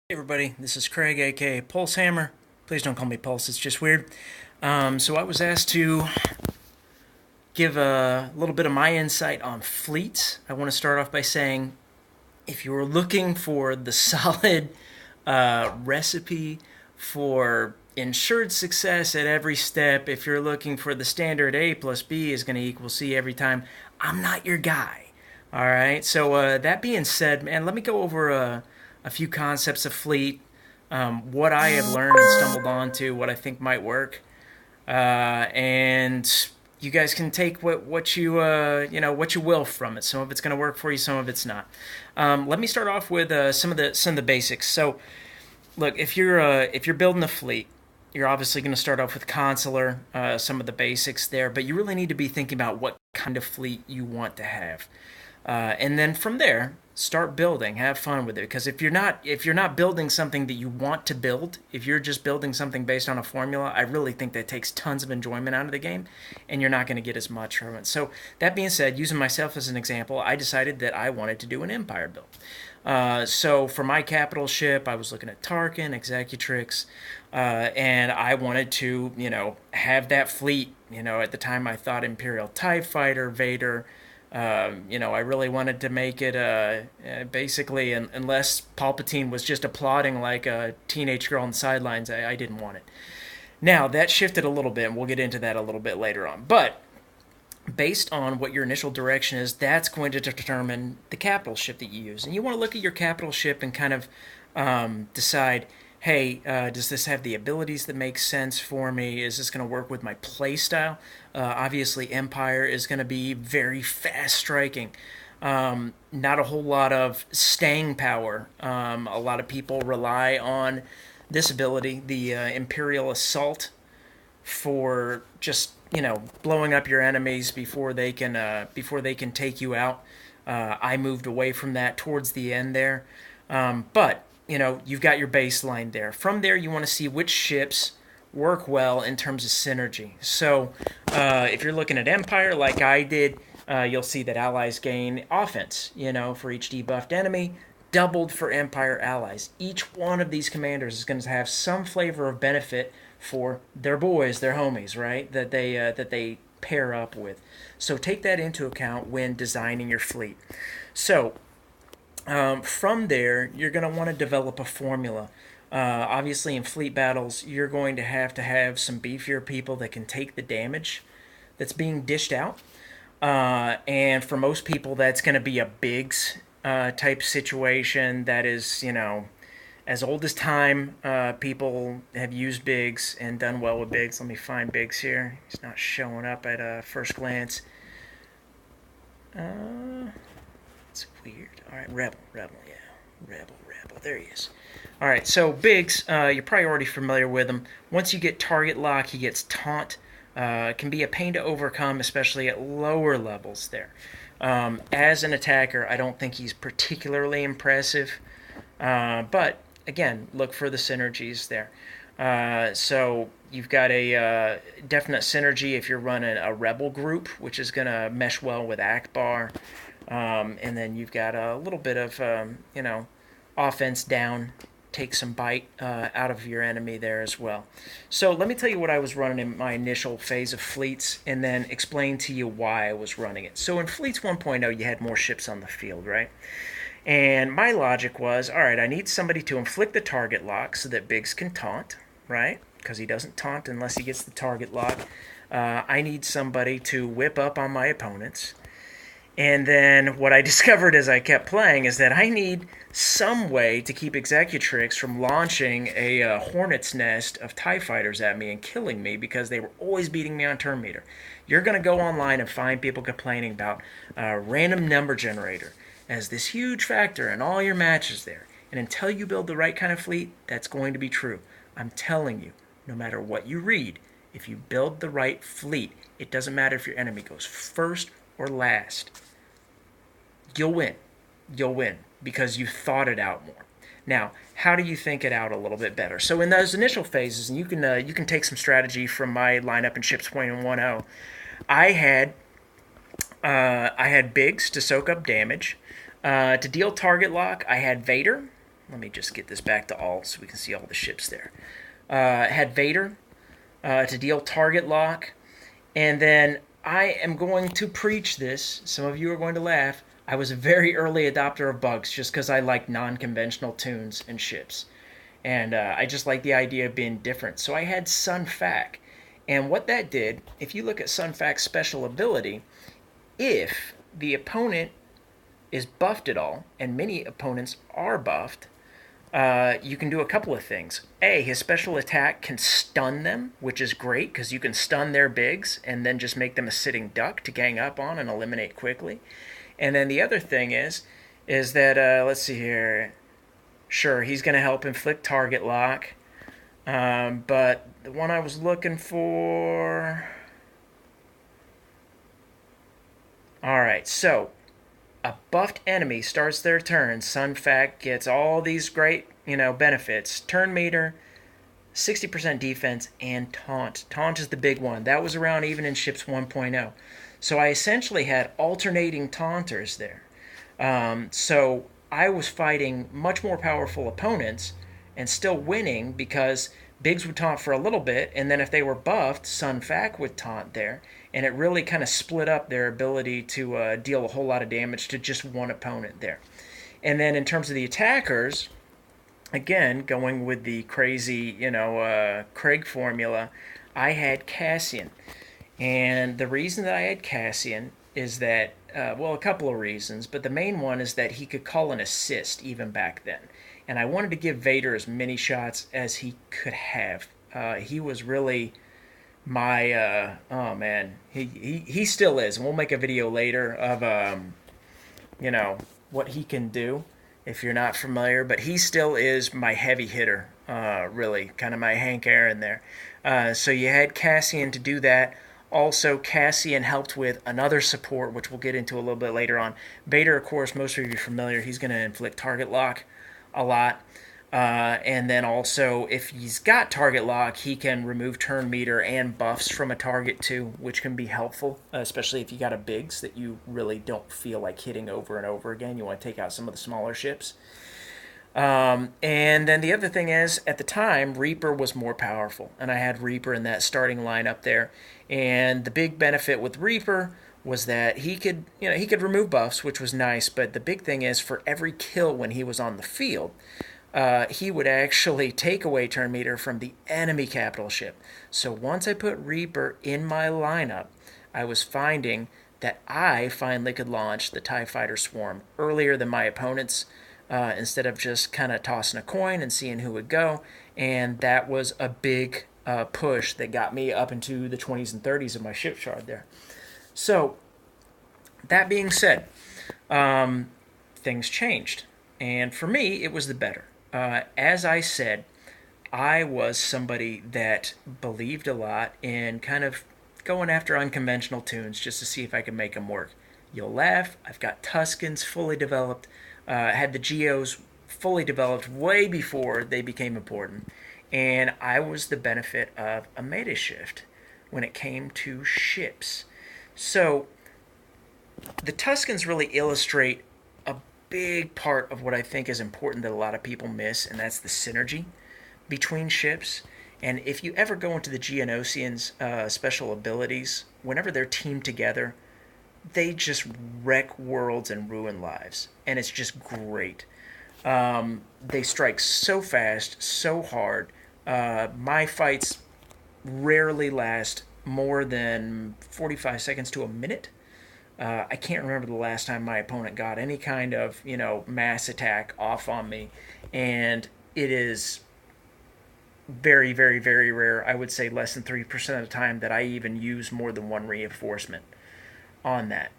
Hey everybody, this is Craig, aka Pulse Hammer. Please don't call me Pulse, it's just weird. So I was asked to give a little bit of my insight on fleets. I want to start off by saying if you were looking for the solid recipe for ensured success at every step, if you're looking for the standard A plus B is going to equal C every time, I'm not your guy. All right, so that being said, man, let me go over a few concepts of fleet, what I have learned and stumbled onto, what I think might work, and you guys can take what you what you will from it. Some of it's going to work for you, some of it's not. Let me start off with some of the basics. So, look, if you're building a fleet, you're obviously going to start off with consular, some of the basics there, but you really need to be thinking about what kind of fleet you want to have. And then from there, start building. Have fun with it. Because if you're not building something that you want to build, if you're just building something based on a formula, I really think that takes tons of enjoyment out of the game, and you're not going to get as much from it. So that being said, using myself as an example, I decided that I wanted to do an empire build. So for my capital ship, I was looking at Tarkin, Executrix, and I wanted to, have that fleet. At the time I thought Imperial TIE Fighter, Vader. I really wanted to make it basically, unless Palpatine was just applauding like a teenage girl on the sidelines, I didn't want it. Now, that shifted a little bit, and we'll get into that a little bit later on. But based on what your initial direction is, that's going to determine the capital ship that you use. And you want to look at your capital ship and kind of decide, hey, does this have the abilities that make sense for me? Is this going to work with my play style? Obviously, Empire is going to be very fast striking. Not a whole lot of staying power. A lot of people rely on this ability, the Imperial Assault, for just blowing up your enemies before they can take you out. I moved away from that towards the end there, but you've got your baseline there. From there, you want to see which ships work well in terms of synergy. So if you're looking at Empire like I did, you'll see that allies gain offense, for each debuffed enemy, doubled for Empire allies. Each one of these commanders is going to have some flavor of benefit for their boys, their homies, right? That they pair up with. So take that into account when designing your fleet. So from there, you're going to want to develop a formula. Obviously, in fleet battles, you're going to have some beefier people that can take the damage that's being dished out. And for most people, that's going to be a Biggs type situation that is, as old as time. People have used Biggs and done well with Biggs. Let me find Biggs here. He's not showing up at first glance. It's weird. All right, Rebel, yeah. Rebel. There he is. All right, so Biggs, you're probably already familiar with him. Once you get target lock, he gets taunt. It can be a pain to overcome, especially at lower levels there. As an attacker, I don't think he's particularly impressive. But, again, look for the synergies there. So you've got a definite synergy if you're running a Rebel group, which is going to mesh well with Akbar. And then you've got a little bit of, offense down, take some bite out of your enemy there as well. So let me tell you what I was running in my initial phase of fleets and then explain to you why I was running it. So in Fleets 1.0, you had more ships on the field, right? And my logic was, all right, I need somebody to inflict the target lock so that Biggs can taunt, right? Because he doesn't taunt unless he gets the target lock. I need somebody to whip up on my opponents. And then what I discovered as I kept playing is that I need some way to keep Executrix from launching a hornet's nest of TIE fighters at me and killing me because they were always beating me on turn meter. You're going to go online and find people complaining about random number generator as this huge factor in all your matches there. And until you build the right kind of fleet, that's going to be true. I'm telling you, no matter what you read, if you build the right fleet, it doesn't matter if your enemy goes first or last. You'll win because you thought it out more. Now, how do you think it out a little bit better? So in those initial phases, and you can take some strategy from my lineup in Ships 1.0. I had Biggs to soak up damage. To deal target lock, I had Vader. Let me just get this back to alt so we can see all the ships there. Had Vader to deal target lock. And then I am going to preach this. Some of you are going to laugh. I was a very early adopter of bugs just because I like non-conventional tunes and ships. And I just like the idea of being different. So I had Sun Fac. And what that did, if you look at Sun Fac's special ability, if the opponent is buffed at all, and many opponents are buffed, you can do a couple of things. A, his special attack can stun them, which is great because you can stun their bigs and then just make them a sitting duck to gang up on and eliminate quickly. And then the other thing is that, let's see here. Sure, he's going to help inflict target lock. But the one I was looking for... Alright, so a buffed enemy starts their turn. Sun Fac gets all these great, benefits. Turn meter, 60% defense, and taunt. Taunt is the big one. That was around even in Ships 1.0. So I essentially had alternating taunters there. So I was fighting much more powerful opponents and still winning because Biggs would taunt for a little bit, and then if they were buffed, Sun Fac would taunt there, and it really kind of split up their ability to deal a whole lot of damage to just one opponent there. And then in terms of the attackers, again, going with the crazy, Craig formula, I had Cassian. And the reason that I had Cassian is that, a couple of reasons, but the main one is that he could call an assist even back then. And I wanted to give Vader as many shots as he could have. He was really my, oh man, he still is. And we'll make a video later of, what he can do if you're not familiar. But he still is my heavy hitter, really, kind of my Hank Aaron there. So you had Cassian to do that. Also, Cassian helped with another support, which we'll get into a little bit later on. Vader, of course, most of you are familiar. He's going to inflict target lock a lot. And then also, if he's got target lock, he can remove turn meter and buffs from a target too, which can be helpful, especially if you got a Biggs that you really don't feel like hitting over and over again. You want to take out some of the smaller ships. And then the other thing is, at the time, Reaper was more powerful, and I had Reaper in that starting lineup there. And the big benefit with Reaper was that he could remove buffs, which was nice, but the big thing is for every kill when he was on the field, he would actually take away turn meter from the enemy capital ship. So once I put Reaper in my lineup, I was finding that I finally could launch the TIE Fighter Swarm earlier than my opponents, instead of just kind of tossing a coin and seeing who would go. And that was a big push that got me up into the 20s and 30s of my ship shard there. So, that being said, things changed. And for me, it was the better. As I said, I was somebody that believed a lot in kind of going after unconventional tunes just to see if I could make them work. You'll laugh, I've got Tuskens fully developed, had the Geos fully developed way before they became important. And I was the benefit of a meta shift when it came to ships. So the Tuskens really illustrate a big part of what I think is important that a lot of people miss, and that's the synergy between ships. And if you ever go into the Geonosians' special abilities, whenever they're teamed together, they just wreck worlds and ruin lives. And it's just great. They strike so fast, so hard. My fights rarely last more than 45 seconds to a minute. I can't remember the last time my opponent got any kind of, mass attack off on me. And it is very, very, very rare. I would say less than 3% of the time that I even use more than one reinforcement on that.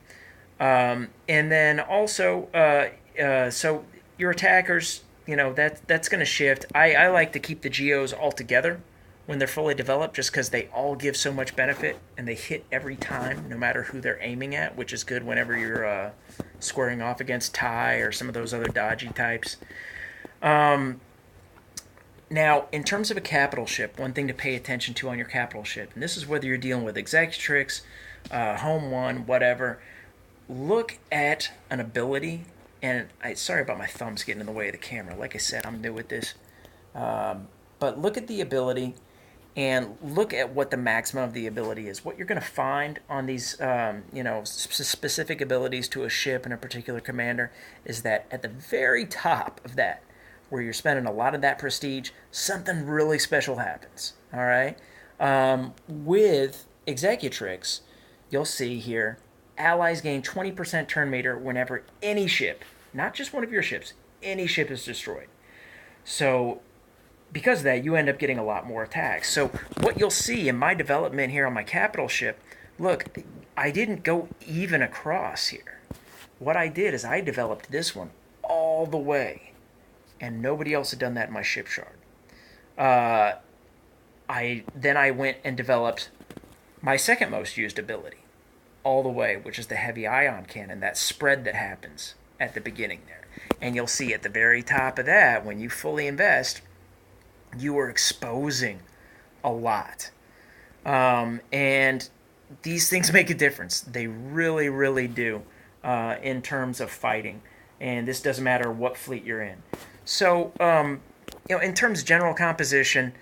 And then also, so your attackers, that's going to shift. I like to keep the Geos all together when they're fully developed just because they all give so much benefit and they hit every time no matter who they're aiming at, which is good whenever you're squaring off against TIE or some of those other dodgy types. Now, in terms of a capital ship, one thing to pay attention to on your capital ship, and this is whether you're dealing with Executrix, Home One, whatever, look at an ability And sorry about my thumbs getting in the way of the camera. Like I said, I'm new at this. But look at the ability and look at what the maximum of the ability is. What you're going to find on these, specific abilities to a ship and a particular commander is that at the very top of that, where you're spending a lot of that prestige, something really special happens. All right. With Executrix, you'll see here, allies gain 20% turn meter whenever any ship, not just one of your ships, any ship is destroyed. So because of that, you end up getting a lot more attacks. So what you'll see in my development here on my capital ship, look, I didn't go even across here. What I did is I developed this one all the way, and nobody else had done that in my ship shard. Uh, I went and developed my second most used ability all the way, which is the heavy ion cannon, that spread that happens at the beginning there. And you'll see at the very top of that, when you fully invest, you are exposing a lot. And these things make a difference. They really, really do in terms of fighting. And this doesn't matter what fleet you're in. So, in terms of general composition,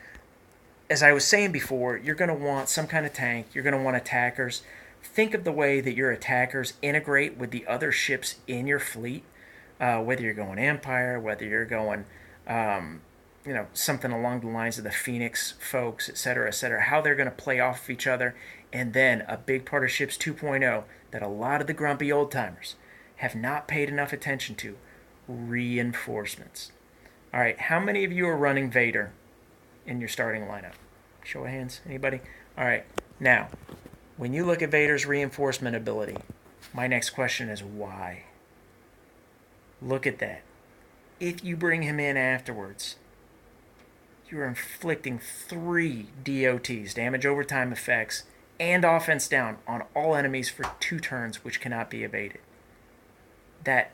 as I was saying before, you're going to want some kind of tank. You're going to want attackers. Think of the way that your attackers integrate with the other ships in your fleet, whether you're going Empire, whether you're going, something along the lines of the Phoenix folks, et cetera, how they're going to play off of each other. And then a big part of Ships 2.0 that a lot of the grumpy old timers have not paid enough attention to, reinforcements. All right, how many of you are running Vader in your starting lineup? Show of hands, anybody? All right, now, when you look at Vader's reinforcement ability, my next question is why? Look at that. If you bring him in afterwards, you're inflicting 3 DOTs, damage over time effects, and offense down on all enemies for 2 turns, which cannot be evaded. That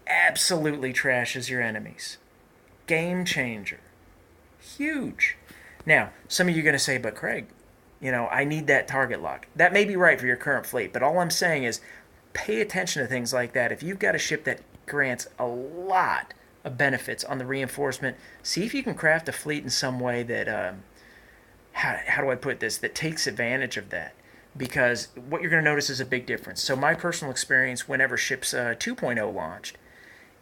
absolutely trashes your enemies. Game changer. Huge. Now, some of you are going to say, but Craig, I need that target lock. That may be right for your current fleet, but all I'm saying is pay attention to things like that. If you've got a ship that grants a lot of benefits on the reinforcement, see if you can craft a fleet in some way that, how do I put this, that takes advantage of that. Because what you're going to notice is a big difference. So my personal experience whenever Ships 2.0 launched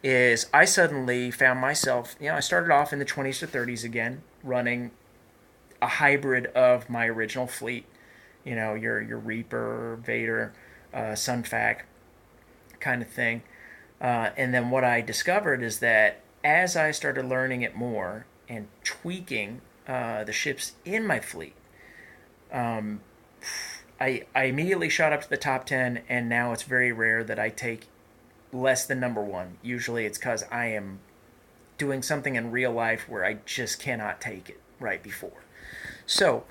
is I suddenly found myself, I started off in the 20s to 30s again, running a hybrid of my original fleet. Your Reaper, Vader, Sunfac kind of thing. And then what I discovered is that as I started learning it more and tweaking the ships in my fleet, I immediately shot up to the top 10, and now it's very rare that I take less than number 1. Usually it's because I am doing something in real life where I just cannot take it right before. So,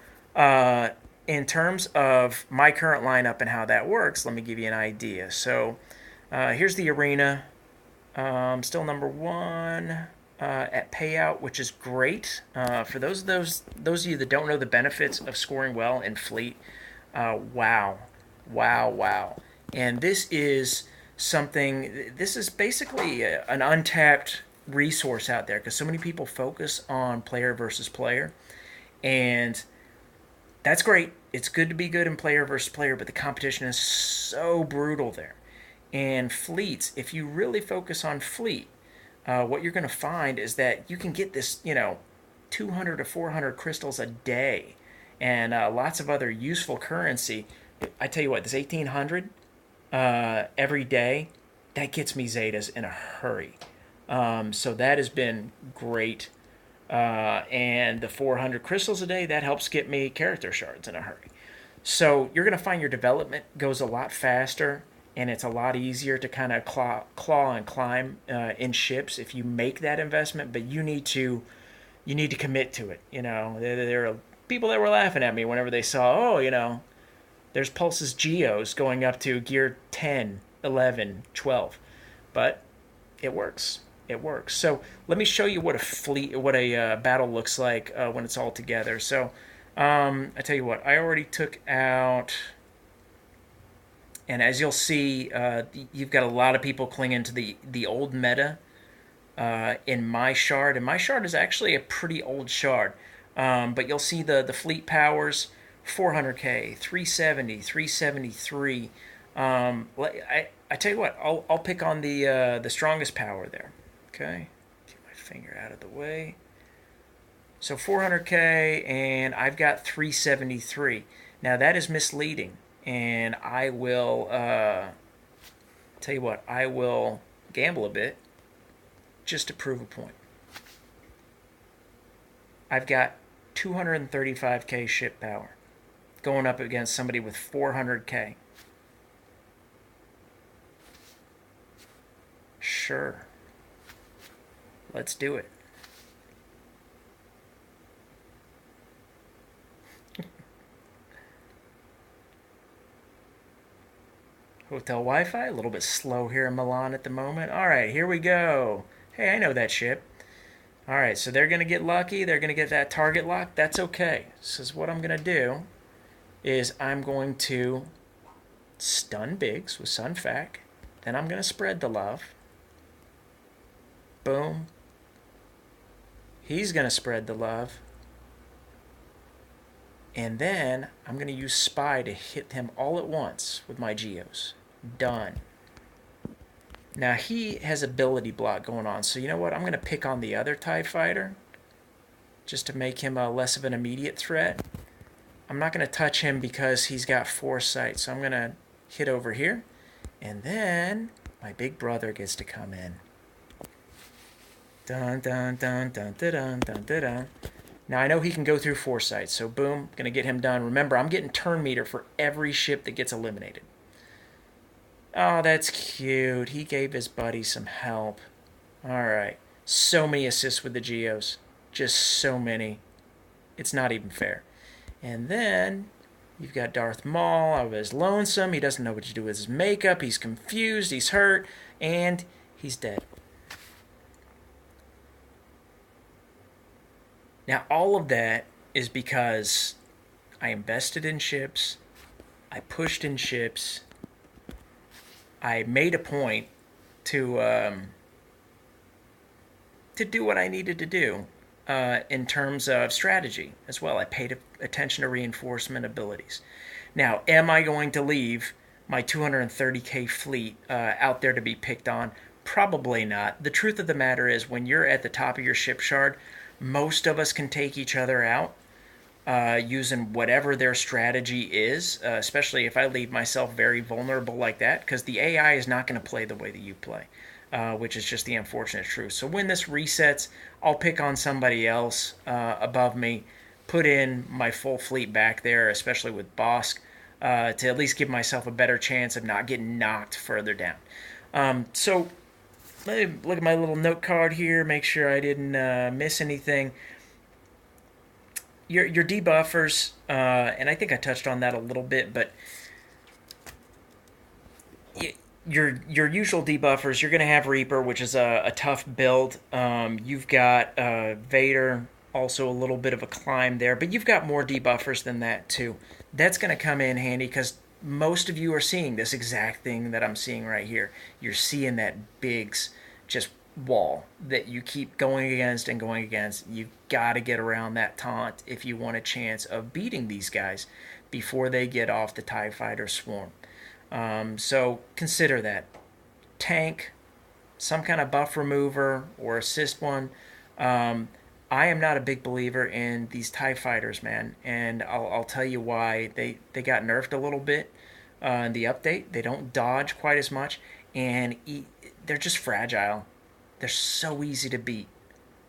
in terms of my current lineup and how that works, let me give you an idea. So, here's the arena. Still number 1 at payout, which is great. For those of you that don't know the benefits of scoring well in fleet, wow. And this is basically an untapped resource out there because so many people focus on player versus player. And that's great. It's good to be good in player versus player, but the competition is so brutal there. And fleets, if you really focus on fleet, what you're going to find is that you can get this, 200 to 400 crystals a day and lots of other useful currency. I tell you what, this 1800 every day, that gets me Zetas in a hurry. So that has been great. And the 400 crystals a day, that helps get me character shards in a hurry. So you're going to find your development goes a lot faster, and it's a lot easier to kind of claw and climb in ships if you make that investment. But you need to commit to it. There are people that were laughing at me whenever they saw, there's Pulse's Geos going up to gear 10, 11, 12. But it works. It works. So let me show you what a battle looks like when it's all together. So I tell you what, I already took out And as you'll see, you've got a lot of people clinging to the old meta in my shard, and my shard is actually a pretty old shard. But you'll see the fleet powers, 400k, 370, 373. I tell you what, I'll pick on the strongest power there. Okay, get my finger out of the way. So 400k, and I've got 373. Now that is misleading, and I will tell you what, I will gamble a bit just to prove a point. I've got 235k ship power going up against somebody with 400k. Sure. Let's do it. Hotel Wi-Fi, a little bit slow here in Milan at the moment. All right, here we go. Hey, I know that ship. All right, so they're going to get lucky. They're going to get that target lock. That's okay. So what I'm going to do is I'm going to stun Biggs with Sun Fac. Then I'm going to spread the love. Boom. He's going to spread the love. And then I'm going to use Spy to hit him all at once with my Geos. Done. Now he has ability block going on, so you know what? I'm going to pick on the other TIE fighter just to make him less of an immediate threat. I'm not going to touch him because he's got foresight, so I'm going to hit over here. And then my big brother gets to come in. Dun dun dun dun dun dun dun dun dun. Now I know he can go through foresight, so boom, going to get him done. Remember, I'm getting turn meter for every ship that gets eliminated. Oh, that's cute. He gave his buddy some help. Alright. So many assists with the Geos. Just so many. It's not even fair. And then you've got Darth Maul out of his lonesome. He doesn't know what to do with his makeup. He's confused. He's hurt. And he's dead. Now, all of that is because I invested in ships. I pushed in ships. I made a point to do what I needed to do in terms of strategy as well. I paid attention to reinforcement abilities. Now, am I going to leave my 230k fleet out there to be picked on? Probably not. The truth of the matter is, when you're at the top of your ship shard, most of us can take each other out. Using whatever their strategy is, especially if I leave myself very vulnerable like that, because the AI is not going to play the way that you play, which is just the unfortunate truth. So when this resets, I'll pick on somebody else above me, put in my full fleet back there, especially with Bossk, to at least give myself a better chance of not getting knocked further down. So let me look at my little note card here, make sure I didn't miss anything. Your debuffers, and I think I touched on that a little bit, but your usual debuffers, you're going to have Reaper, which is a tough build. You've got Vader, also a little bit of a climb there, but you've got more debuffers than that too. That's going to come in handy because most of you are seeing this exact thing that I'm seeing right here. You're seeing that Biggs just wall that you keep going against and going against. You've got to get around that taunt if you want a chance of beating these guys before they get off the TIE Fighter swarm. So consider that. Tank, some kind of buff remover or assist one. I am not a big believer in these TIE Fighters, man, and I'll tell you why. They got nerfed a little bit in the update. They don't dodge quite as much, and they're just fragile. They're so easy to beat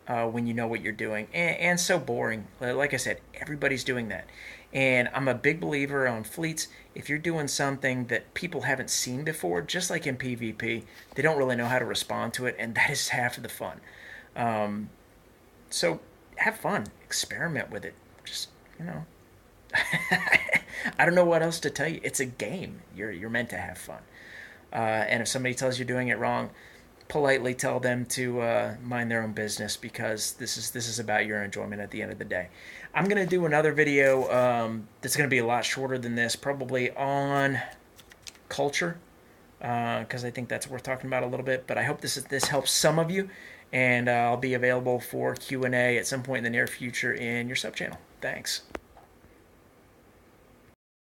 when you know what you're doing, and so boring. Like I said, everybody's doing that. And I'm a big believer on fleets. If you're doing something that people haven't seen before, just like in PvP, they don't really know how to respond to it, and that is half of the fun. So have fun. Experiment with it. Just, you know. I don't know what else to tell you. It's a game. You're meant to have fun. And if somebody tells you doing it wrong, politely tell them to mind their own business, because this is about your enjoyment at the end of the day. I'm going to do another video that's going to be a lot shorter than this, probably on culture, because I think that's worth talking about a little bit. But I hope this helps some of you, and I'll be available for Q&A at some point in the near future in your sub channel. Thanks.